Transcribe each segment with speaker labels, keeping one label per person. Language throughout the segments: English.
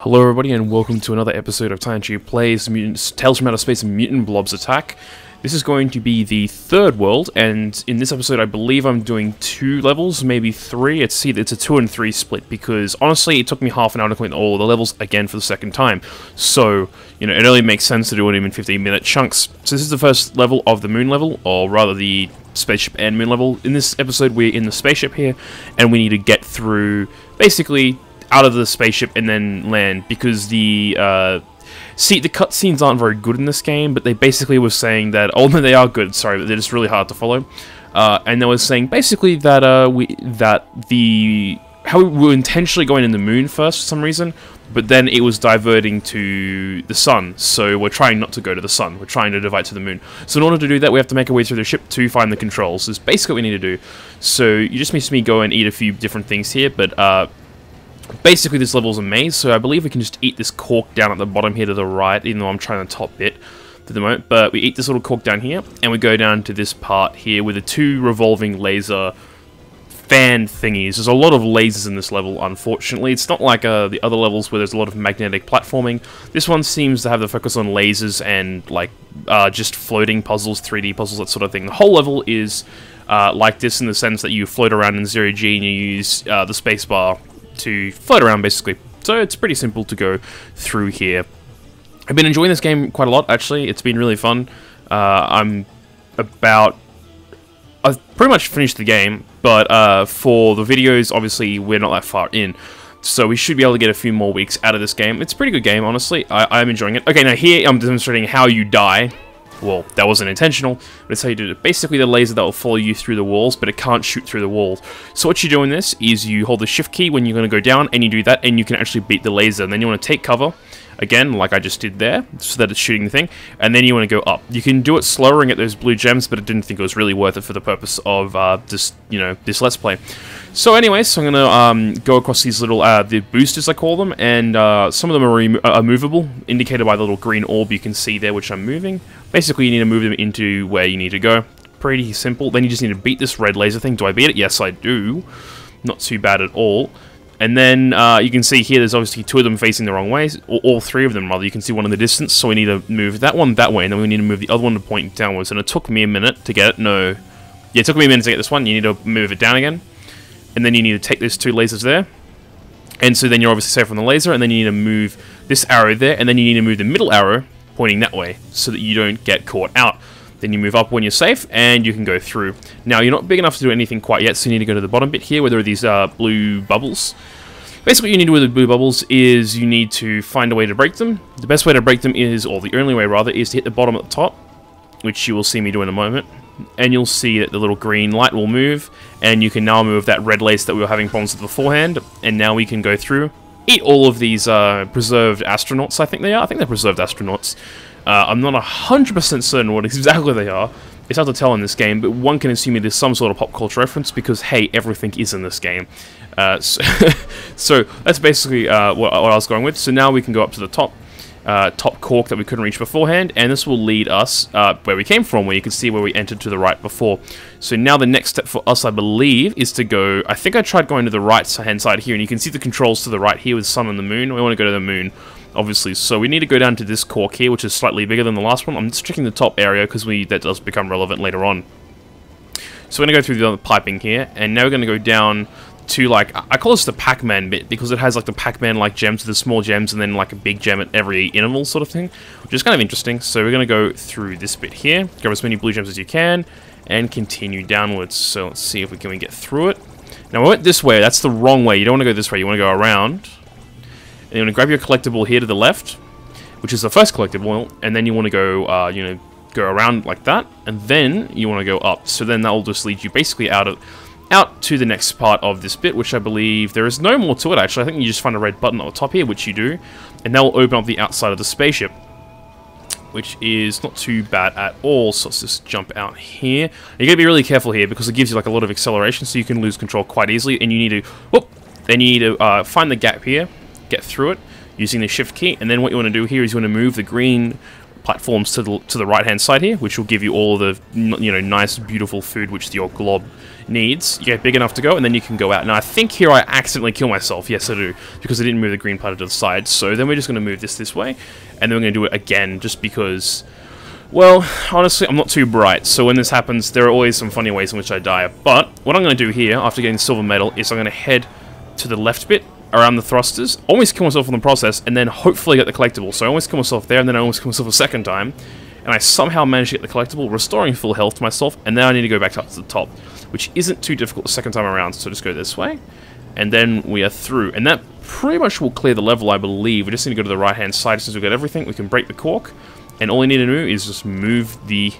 Speaker 1: Hello everybody and welcome to another episode of Tinytree Plays Tales from Outer Space and Mutant Blobs Attack. This is going to be the third world, and in this episode I believe I'm doing 2 levels, maybe 3. It's a 2 and 3 split because honestly it took me half an hour to complete all the levels again for the second time. So, you know, it only makes sense to do it in 15-minute chunks. So this is the first level of the moon level, or rather the spaceship and moon level. In this episode we're in the spaceship here, and we need to get through basically out of the spaceship and then land, because the cutscenes aren't very good in this game, but they basically were saying that, oh no, they are good, sorry, but they're just really hard to follow. And they were saying basically that how we were intentionally going in the moon first for some reason, but then it was diverting to the sun, so we're trying not to go to the sun, we're trying to divert to the moon. So in order to do that, we have to make our way through the ship to find the controls. That's basically what we need to do. So you just missed me go and eat a few different things here, but basically this level's a maze, so I believe we can just eat this cork down at the bottom here to the right, even though I'm trying to top it for the moment. But we eat this little cork down here, and we go down to this part here with the 2 revolving laser fan thingies. There's a lot of lasers in this level, unfortunately. It's not like the other levels where there's a lot of magnetic platforming. This one seems to have the focus on lasers and like just floating puzzles, 3D puzzles, that sort of thing. The whole level is like this in the sense that you float around in 0G and you use the spacebar to float around, basically. So it's pretty simple to go through here. I've been enjoying this game quite a lot, actually. It's been really fun. I've pretty much finished the game, but for the videos, obviously, we're not that far in. So we should be able to get a few more weeks out of this game. It's a pretty good game, honestly. I'm enjoying it. Okay, now here I'm demonstrating how you die. Well, that wasn't intentional, but it's how you do it. Basically, the laser that will follow you through the walls, but it can't shoot through the walls. So what you do in this is you hold the shift key when you're going to go down, and you do that, and you can actually beat the laser. And then you want to take cover, again, like I just did there, so that it's shooting the thing, and then you want to go up. You can do it slower and get those blue gems, but I didn't think it was really worth it for the purpose of this Let's Play. So anyway, so I'm going to go across these little, the boosters I call them, and some of them are movable, indicated by the little green orb you can see there, which I'm moving. Basically, you need to move them into where you need to go. Pretty simple. Then you just need to beat this red laser thing. Do I beat it? Yes, I do. Not too bad at all. And then you can see here there's obviously 2 of them facing the wrong ways, or all 3 of them rather. You can see one in the distance, so we need to move that one that way, and then we need to move the other one to point downwards. And it took me a minute to get it. No. Yeah, it took me a minute to get this one. You need to move it down again. And then you need to take those 2 lasers there. And so then you're obviously safe from the laser, and then you need to move this arrow there, and then you need to move the middle arrow pointing that way, so that you don't get caught out. Then you move up when you're safe, and you can go through. Now, you're not big enough to do anything quite yet, so you need to go to the bottom bit here, where there are these blue bubbles. Basically, what you need to do with the blue bubbles is you need to find a way to break them. The best way to break them is, or the only way rather, is to hit the bottom at the top, which you will see me do in a moment. And you'll see that the little green light will move, and you can now move that red lace that we were having problems with beforehand, and now we can go through. Eat all of these preserved astronauts, I think they are. I think they're preserved astronauts. I'm not 100% certain what exactly they are. It's hard to tell in this game, but one can assume it is some sort of pop culture reference, because, hey, everything is in this game. So that's basically what I was going with. So now we can go up to the top cork that we couldn't reach beforehand, and this will lead us where we came from, where you can see where we entered to the right before. So now the next step for us, I believe, is to go... I think I tried going to the right-hand side here, and you can see the controls to the right here with the sun and the moon. We want to go to the moon, obviously. So we need to go down to this cork here, which is slightly bigger than the last one. I'm just checking the top area, because that does become relevant later on. So we're going to go through the piping here, and now we're going to go down to, like, I call this the Pac-Man bit, because it has, like, the Pac-Man-like gems, the small gems, and then, like, a big gem at every interval sort of thing, which is kind of interesting. So we're going to go through this bit here, grab as many blue gems as you can, and continue downwards. So let's see if we can get through it. Now, we went this way. That's the wrong way. You don't want to go this way. You want to go around. And you want to grab your collectible here to the left, which is the first collectible, and then you want to go, go around like that, and then you want to go up. So then that will just lead you basically out to the next part of this bit, which I believe there is no more to it, actually. I think you just find a red button at the top here, which you do, and that will open up the outside of the spaceship, which is not too bad at all. So let's just jump out here. You gotta be really careful here, because it gives you like a lot of acceleration, so you can lose control quite easily, and you need to, whoop, then you need to find the gap here, get through it, using the shift key, and then what you want to do here is you want to move the green platforms to the right hand side here, which will give you all the nice, beautiful food which your glob needs. You get big enough to go, and then you can go out. Now I think here I accidentally kill myself. Yes, I do, because I didn't move the green platter to the side. So then we're just going to move this way, and then we're going to do it again, just because. Well, honestly, I'm not too bright, so when this happens, there are always some funny ways in which I die. But what I'm going to do here, after getting silver medal, is I'm going to head to the left bit, around the thrusters, almost kill myself in the process, and then hopefully get the collectible. So I almost kill myself there, and then I almost kill myself a second time, and I somehow managed to get the collectible, restoring full health to myself, and then I need to go back up to the top, which isn't too difficult the second time around, so just go this way, and then we are through. And that pretty much will clear the level, I believe. We just need to go to the right-hand side. Since we've got everything, we can break the cork, and all we need to do is just move the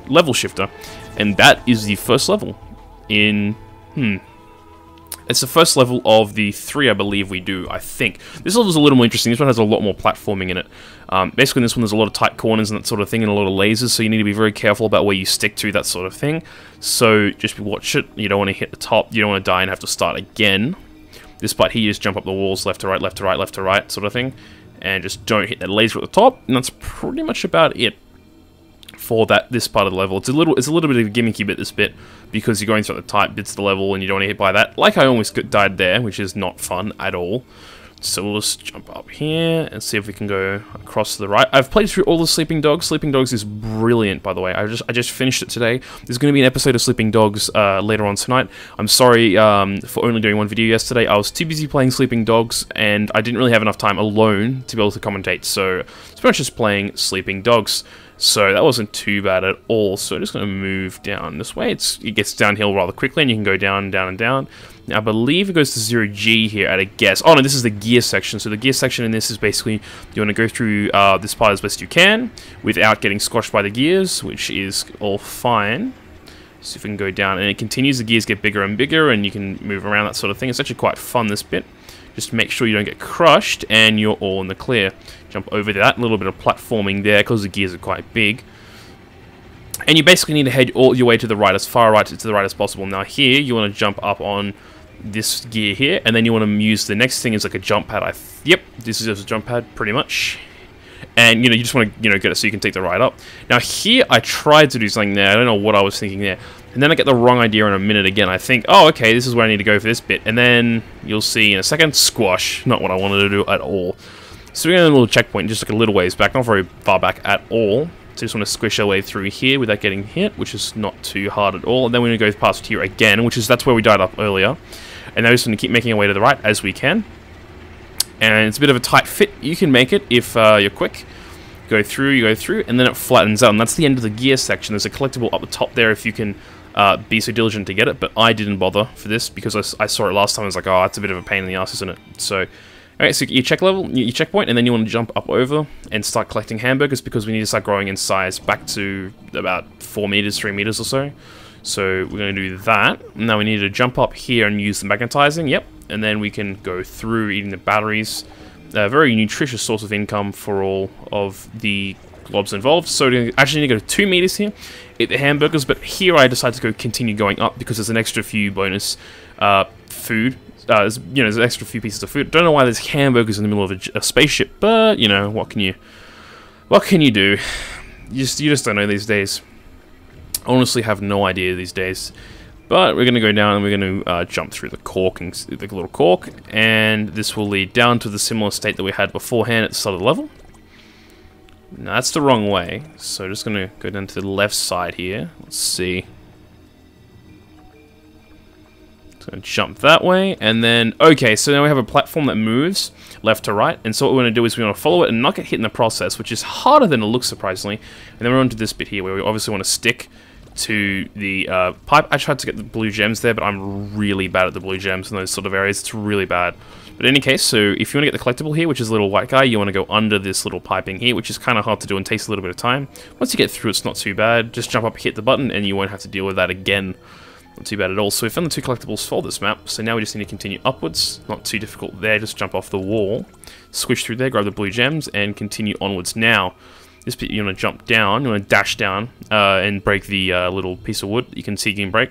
Speaker 1: level shifter, and that is the first level in... It's the first level of the 3, I believe we do, I think. This level's a little more interesting. This one has a lot more platforming in it. Basically, in this one, there's a lot of tight corners and that sort of thing, and a lot of lasers, so you need to be very careful about where you stick to, that sort of thing. So, just watch it. You don't want to hit the top. You don't want to die and have to start again. This part here, you just jump up the walls, left to right, left to right, left to right, sort of thing. And just don't hit that laser at the top, and that's pretty much about it for this part of the level. It's a little bit of a gimmicky bit, this bit, because you're going through the tight bits of the level and you don't want to hit by that. Like I almost died there, which is not fun at all. So we'll just jump up here and see if we can go across to the right. I've played through all the Sleeping Dogs. Sleeping Dogs is brilliant, by the way. I just finished it today. There's going to be an episode of Sleeping Dogs later on tonight. I'm sorry for only doing one video yesterday. I was too busy playing Sleeping Dogs, and I didn't really have enough time alone to be able to commentate. So it's pretty much just playing Sleeping Dogs. So that wasn't too bad at all. So I'm just going to move down this way. It gets downhill rather quickly, and you can go down, down, and down. Now, I believe it goes to 0G here at a guess. Oh, no, this is the gear section. So the gear section in this is basically you want to go through this part as best you can without getting squashed by the gears, which is all fine. See if we can go down. And it continues. The gears get bigger and bigger, and you can move around, that sort of thing. It's actually quite fun, this bit. Just make sure you don't get crushed, and you're all in the clear. Jump over that. A little bit of platforming there, because the gears are quite big. And you basically need to head all your way to the right, as far right to the right as possible. Now here, you want to jump up on this gear here, and then you want to use the next thing as like a jump pad. Yep, this is just a jump pad, pretty much. And, you just want to, get it so you can take the ride up. Now here, I tried to do something there. I don't know what I was thinking there. And then I get the wrong idea in a minute again. I think, oh, okay, this is where I need to go for this bit. And then you'll see in a second, squash. Not what I wanted to do at all. So we're going to a little checkpoint, just like a little ways back. Not very far back at all. So just want to squish our way through here without getting hit, which is not too hard at all. And then we're going to go past here again, that's where we died up earlier. And now we're just going to keep making our way to the right as we can. And it's a bit of a tight fit. You can make it if you're quick. You go through, and then it flattens out. And that's the end of the gear section. There's a collectible up the top there if you can be so diligent to get it. But I didn't bother for this because I saw it last time. I was like, oh, that's a bit of a pain in the ass, isn't it? So, alright, so you checkpoint, and then you want to jump up over and start collecting hamburgers because we need to start growing in size back to about 4 meters, 3 meters or so. So we're going to do that. Now we need to jump up here and use the magnetizing. Yep. And then we can go through eating the batteries. A very nutritious source of income for all of the globs involved. So we actually need to go to 2 meters here, eat the hamburgers, but here I decided to continue going up because there's an extra few bonus food. There's an extra few pieces of food. Don't know why there's hamburgers in the middle of a spaceship, but what can you do? You just don't know these days. I honestly have no idea these days. But we're going to go down and we're going to jump through the cork, and the little cork, and this will lead down to the similar state that we had beforehand at the start of the level. Now that's the wrong way, so just going to go down to the left side here. Let's see. Just going to jump that way, and then, okay, so now we have a platform that moves left to right, and so what we're going to do is we want to follow it and not get hit in the process, which is harder than it looks, surprisingly. And then we're on to this bit here, where we obviously want to stick to the pipe. I tried to get the blue gems there, but I'm really bad at the blue gems in those sort of areas. It's really bad. But in any case, so if you want to get the collectible here, which is a little white guy, you want to go under this little piping here, which is kind of hard to do and takes a little bit of time. Once you get through, it's not too bad. Just jump up, hit the button, and you won't have to deal with that again. Not too bad at all. So we found the 2 collectibles for this map, so now we just need to continue upwards. Not too difficult there, just jump off the wall, squish through there, grab the blue gems, and continue onwards. Now, this bit you want to jump down, you want to dash down, and break the little piece of wood you can see you can break.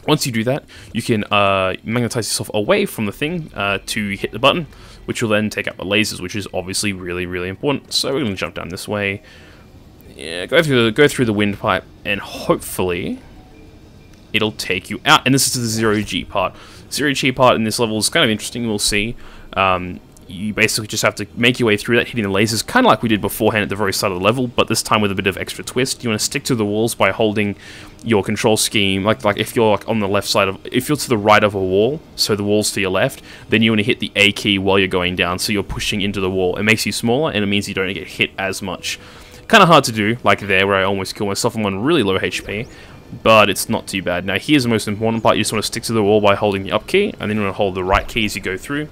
Speaker 1: Once you do that, you can magnetize yourself away from the thing to hit the button, which will then take out the lasers, which is obviously really, really important. So we're going to jump down this way. Yeah, go through the windpipe, and hopefully it'll take you out. And this is the zero-G part. Zero-G part in this level is kind of interesting, we'll see. You basically just have to make your way through that, hitting the lasers, kind of like we did beforehand at the very start of the level, but this time with a bit of extra twist. You want to stick to the walls by holding your control scheme, like if you're like on the left side of, if you're to the right of a wall, so the wall's to your left, then you want to hit the A key while you're going down, so you're pushing into the wall. It makes you smaller, and it means you don't get hit as much. Kind of hard to do, like there, where I almost kill myself. I'm on really low HP, but it's not too bad. Now here's the most important part. You just want to stick to the wall by holding the up key, and then you want to hold the right key as you go through.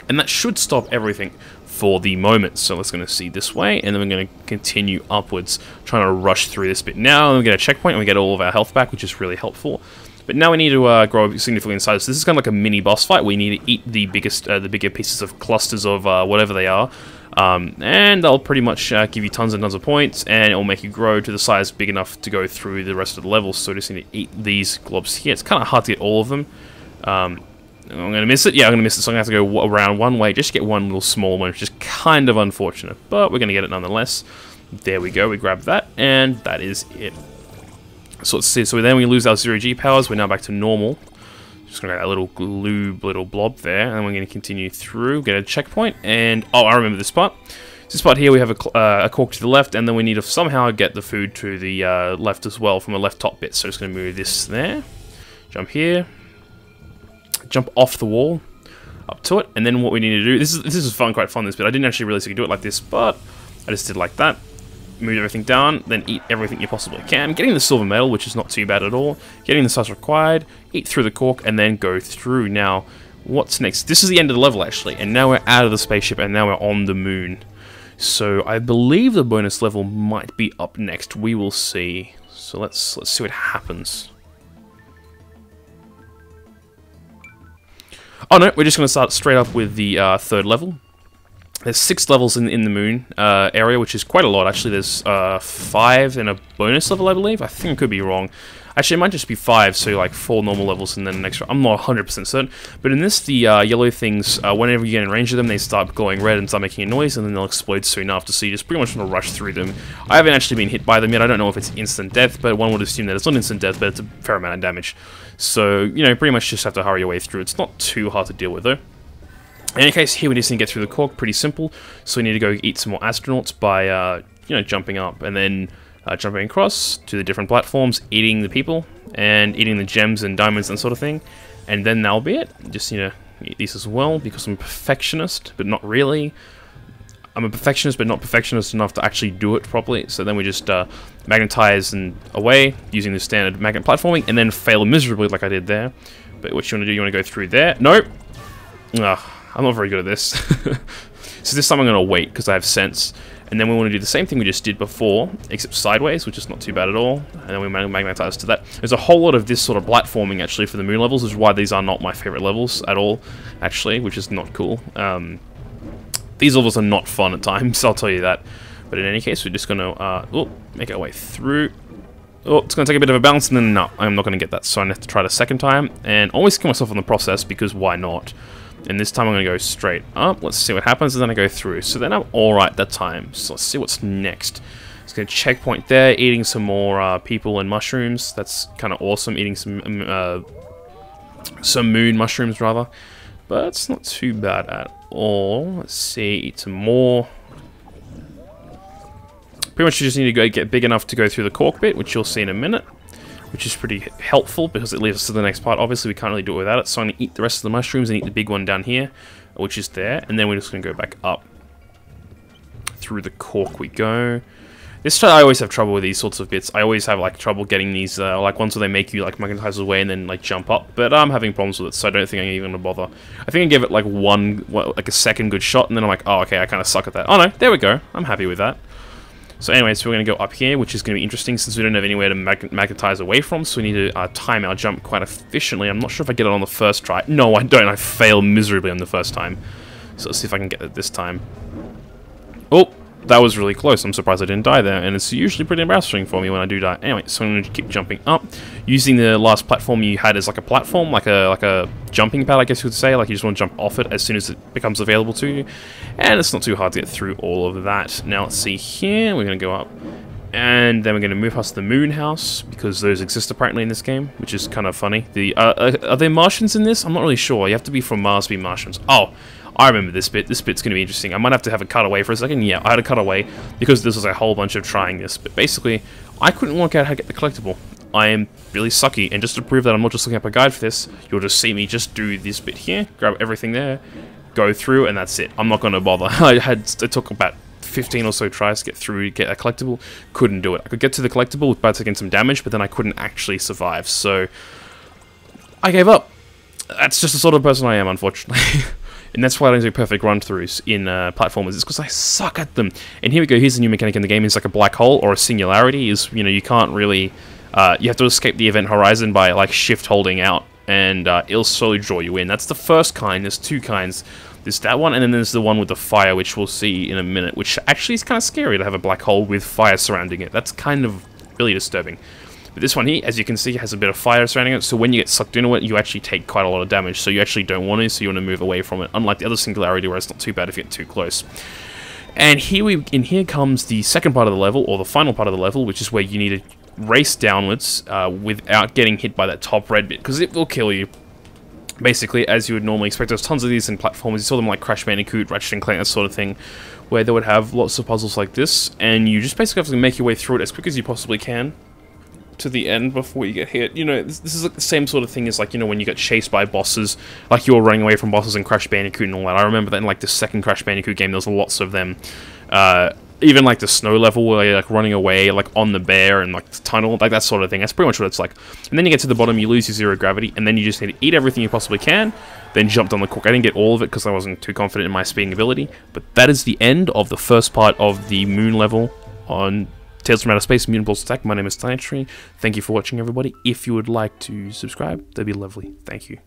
Speaker 1: And that should stop everything for the moment. So let's going to see this way, and then we're going to continue upwards, trying to rush through this bit. Now we get a checkpoint, and we get all of our health back, which is really helpful. But now we need to grow significantly in size. So this is kind of like a mini boss fight. We need to eat the bigger pieces of clusters of whatever they are. And they'll pretty much give you tons and tons of points, and it will make you grow to the size big enough to go through the rest of the levels. So just need to eat these globs here. It's kind of hard to get all of them. I'm going to miss it. Yeah, I'm going to miss it, so I'm going to have to go around one way just to get one little small one, which is kind of unfortunate. But we're going to get it nonetheless. There we go. We grab that, and that is it. So let's see. So then we lose our zero-G powers. We're now back to normal. Just going to get that little little blob there, and we're going to continue through, get a checkpoint, and oh, I remember this part. This part here, we have a cork to the left, and then we need to somehow get the food to the left as well from the left top bit. So just going to move this there, jump here, jump off the wall, up to it, and then what we need to do, this is fun, quite fun, this bit. I didn't actually realize you could do it like this, but I just did like that. Move everything down, then eat everything you possibly can. Getting the silver medal, which is not too bad at all. Getting the size required, eat through the cork, and then go through. Now, what's next? This is the end of the level, actually, and now we're out of the spaceship, and now we're on the moon. So I believe the bonus level might be up next. We will see. So let's see what happens. Oh no, we're just going to start straight up with the third level. There's 6 levels in the moon area, which is quite a lot. Actually, there's 5 and a bonus level, I believe. I think I could be wrong. Actually, it might just be 5, so like 4 normal levels and then an extra. I'm not 100% certain. But in this, the yellow things, whenever you get in range of them, they start glowing red and start making a noise, and then they'll explode soon after. So you just pretty much want to rush through them. I haven't actually been hit by them yet. I don't know if it's instant death, but one would assume that it's not instant death, but it's a fair amount of damage. So, you know, pretty much just have to hurry your way through. It's not too hard to deal with, though. In any case, here we just need to get through the cork, pretty simple. So we need to go eat some more astronauts by, you know, jumping up and then jumping across to the different platforms, eating the people, and eating the gems and diamonds and sort of thing. And then that'll be it. Just need to eat these as well, because I'm a perfectionist, but not really. I'm a perfectionist, but not perfectionist enough to actually do it properly. So then we just magnetize and away, using the standard magnet platforming, and then fail miserably like I did there. But what you want to do, you want to go through there. Nope. Ugh. I'm not very good at this. So this time I'm going to wait, because I have sense. And then we want to do the same thing we just did before, except sideways, which is not too bad at all. And then we magnetize to that. There's a whole lot of this sort of platforming, actually, for the moon levels, which is why these are not my favorite levels at all, actually, which is not cool. These levels are not fun at times, I'll tell you that. But in any case, we're just going to make our way through. Oh, it's going to take a bit of a bounce, and then no, I'm not going to get that. So I have to try it a second time, and always kill myself on the process, because why not? And this time I'm going to go straight up. Let's see what happens, and then I go through. So then I'm alright that time. So let's see what's next. It's going to checkpoint there, eating some more people and mushrooms. That's kind of awesome, eating some moon mushrooms, rather. But it's not too bad at all. Let's see, eat some more. Pretty much you just need to go get big enough to go through the cork bit, which you'll see in a minute. Which is pretty helpful, because it leads us to the next part. Obviously, we can't really do it without it, so I'm going to eat the rest of the mushrooms and eat the big one down here, which is there, and then we're just going to go back up. Through the cork we go. This I always have trouble with these sorts of bits. I always have like trouble getting these, like ones where they make you like magnetize away and then like jump up, but I'm having problems with it, so I don't think I'm even going to bother. I think I gave it like like a second good shot, and then I'm like, oh, okay, I kind of suck at that. Oh no, there we go. I'm happy with that. So anyway, so we're going to go up here, which is going to be interesting since we don't have anywhere to magnetize away from, so we need to time our jump quite efficiently. I'm not sure if I get it on the first try. No, I don't. I fail miserably on the first time. So let's see if I can get it this time. Oh, that was really close. I'm surprised I didn't die there, and it's usually pretty embarrassing for me when I do die. Anyway, so I'm going to keep jumping up, using the last platform you had as like a platform, like a jumping pad, I guess you would say. Like, you just want to jump off it as soon as it becomes available to you. And it's not too hard to get through all of that. Now, let's see here. We're going to go up. And then we're going to move past the moon house, because those exist apparently in this game, which is kind of funny. Are there Martians in this? I'm not really sure. You have to be from Mars to be Martians. Oh, I remember this bit. This bit's going to be interesting. I might have to have a cutaway for a second. Yeah, I had a cutaway because this was a whole bunch of trying this. But basically, I couldn't work out how to get the collectible. I am really sucky, and just to prove that I'm not just looking up a guide for this, you'll just see me just do this bit here, grab everything there, go through, and that's it. I'm not going to bother. It took about 15 or so tries to get through, get a collectible. Couldn't do it. I could get to the collectible without taking some damage, but then I couldn't actually survive, so I gave up. That's just the sort of person I am, unfortunately. And that's why I don't do perfect run-throughs in platformers. It's because I suck at them. And here we go. Here's the new mechanic in the game. It's like a black hole or a singularity. Is, you know, you can't really... you have to escape the event horizon by, like, shift holding out. And it'll slowly draw you in. That's the first kind. There's two kinds. There's that one, and then there's the one with the fire, which we'll see in a minute. Which actually is kind of scary to have a black hole with fire surrounding it. That's kind of really disturbing. But this one here, as you can see, has a bit of fire surrounding it, so when you get sucked into it, you actually take quite a lot of damage, so you actually don't want to, so you want to move away from it, unlike the other singularity where it's not too bad if you get too close. And here comes the second part of the level, or the final part of the level, which is where you need to race downwards without getting hit by that top red bit, because it will kill you. Basically, as you would normally expect. There's tons of these in platformers. You saw them like Crash Bandicoot, Ratchet & Clank, that sort of thing, where they would have lots of puzzles like this, and you just basically have to make your way through it as quick as you possibly can to the end before you get hit. You know, this is like the same sort of thing as, like, you know, when you get chased by bosses, like you're running away from bosses in Crash Bandicoot and all that. I remember that in, like, the second Crash Bandicoot game, there was lots of them. Even, like, the snow level where you're, like, running away, like, on the bear and, like, the tunnel, like, that sort of thing. That's pretty much what it's like. And then you get to the bottom, you lose your zero gravity, and then you just need to eat everything you possibly can, then jump down the cork. I didn't get all of it because I wasn't too confident in my speeding ability, but that is the end of the first part of the moon level on Tales from Outer Space, Mutant Blobs Attack. My name is Tinytree. Thank you for watching, everybody. If you would like to subscribe, that'd be lovely. Thank you.